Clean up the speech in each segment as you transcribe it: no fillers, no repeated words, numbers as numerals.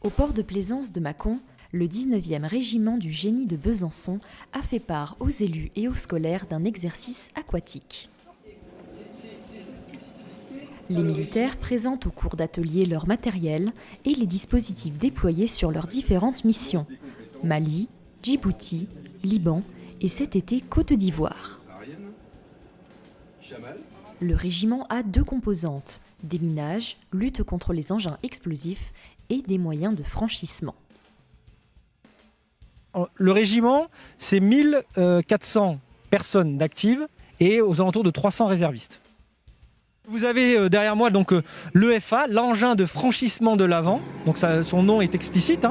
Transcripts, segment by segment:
Au port de plaisance de Mâcon, le 19e régiment du génie de Besançon a fait part aux élus et aux scolaires d'un exercice aquatique. Les militaires présentent au cours d'ateliers leur matériel et les dispositifs déployés sur leurs différentes missions. Mali, Djibouti, Liban et cet été Côte d'Ivoire. Le régiment a 2 composantes, déminage, lutte contre les engins explosifs et des moyens de franchissement. Le régiment, c'est 1400 personnes d'actives et aux alentours de 300 réservistes. Vous avez derrière moi donc l'EFA, l'engin de franchissement de l'avant, donc son nom est explicite.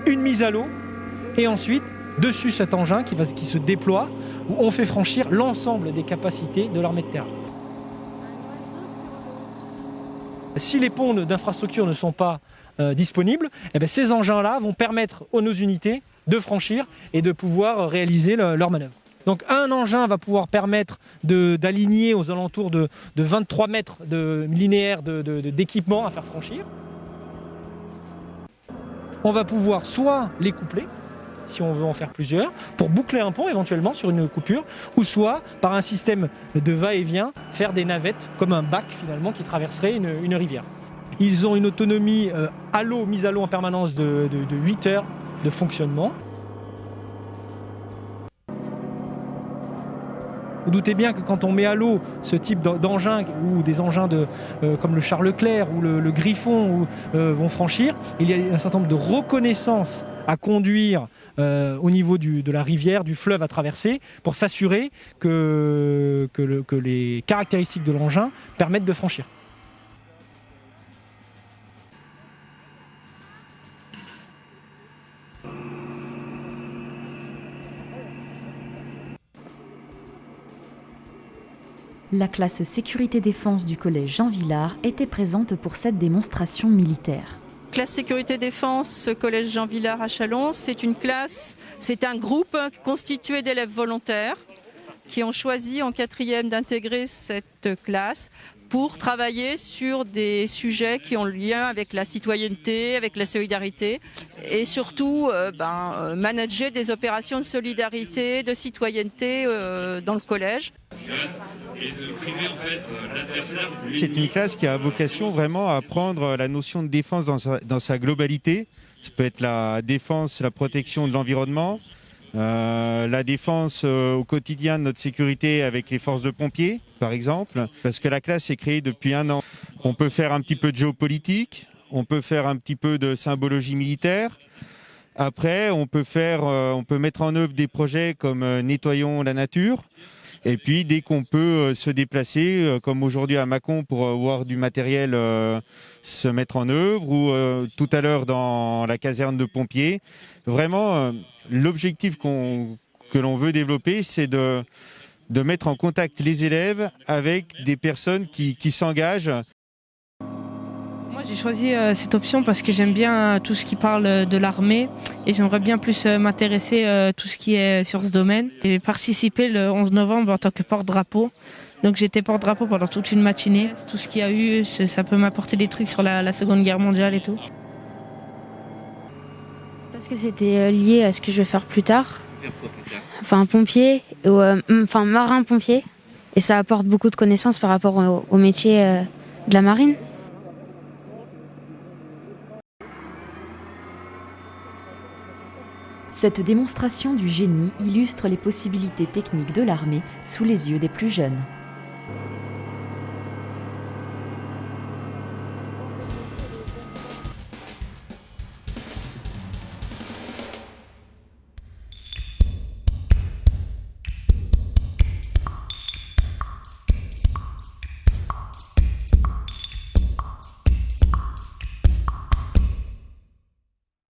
Une mise à l'eau et ensuite dessus cet engin qui se déploie où on fait franchir l'ensemble des capacités de l'armée de terre. Si les ponts d'infrastructure ne sont pas disponibles, ces engins-là vont permettre aux nos unités de franchir et de pouvoir réaliser leur manœuvre. Donc un engin va pouvoir permettre d'aligner aux alentours de 23 mètres linéaires d'équipement à faire franchir. On va pouvoir soit les coupler, si on veut en faire plusieurs, pour boucler un pont éventuellement sur une coupure, ou soit par un système de va-et-vient, faire des navettes comme un bac finalement qui traverserait une rivière. Ils ont une autonomie mise à l'eau en permanence de 8 heures de fonctionnement. Vous doutez bien que quand on met à l'eau ce type d'engin ou des engins comme le Charles Leclerc ou le Griffon vont franchir, il y a un certain nombre de reconnaissances à conduire au niveau de la rivière, du fleuve à traverser, pour s'assurer que les caractéristiques de l'engin permettent de franchir. La classe sécurité-défense du collège Jean Villard était présente pour cette démonstration militaire. Classe sécurité-défense, collège Jean Villard à Châlons, c'est un groupe constitué d'élèves volontaires qui ont choisi en 4e d'intégrer cette classe pour travailler sur des sujets qui ont lien avec la citoyenneté, avec la solidarité et surtout manager des opérations de solidarité, de citoyenneté dans le collège. Et de priver en fait l'adversaire. C'est une classe qui a vocation vraiment à prendre la notion de défense dans sa globalité. Ça peut être la défense, la protection de l'environnement, la défense au quotidien de notre sécurité avec les forces de pompiers, par exemple, parce que la classe est créée depuis 1 an. On peut faire un petit peu de géopolitique, on peut faire un petit peu de symbologie militaire. Après, on peut mettre en œuvre des projets comme Nettoyons la nature. Et puis, dès qu'on peut se déplacer, comme aujourd'hui à Mâcon, pour voir du matériel se mettre en œuvre, ou tout à l'heure dans la caserne de pompiers, vraiment, l'objectif que l'on veut développer, c'est de mettre en contact les élèves avec des personnes qui s'engagent. Moi, j'ai choisi cette option parce que j'aime bien tout ce qui parle de l'armée et j'aimerais bien plus m'intéresser à tout ce qui est sur ce domaine. J'ai participé le 11 novembre en tant que porte-drapeau. Donc j'étais porte-drapeau pendant toute une matinée. Tout ce qu'il y a eu, ça peut m'apporter des trucs sur la Seconde Guerre mondiale et tout. Parce que c'était lié à ce que je vais faire plus tard. Enfin pompier, marin-pompier. Et ça apporte beaucoup de connaissances par rapport au métier de la marine. Cette démonstration du génie illustre les possibilités techniques de l'armée sous les yeux des plus jeunes.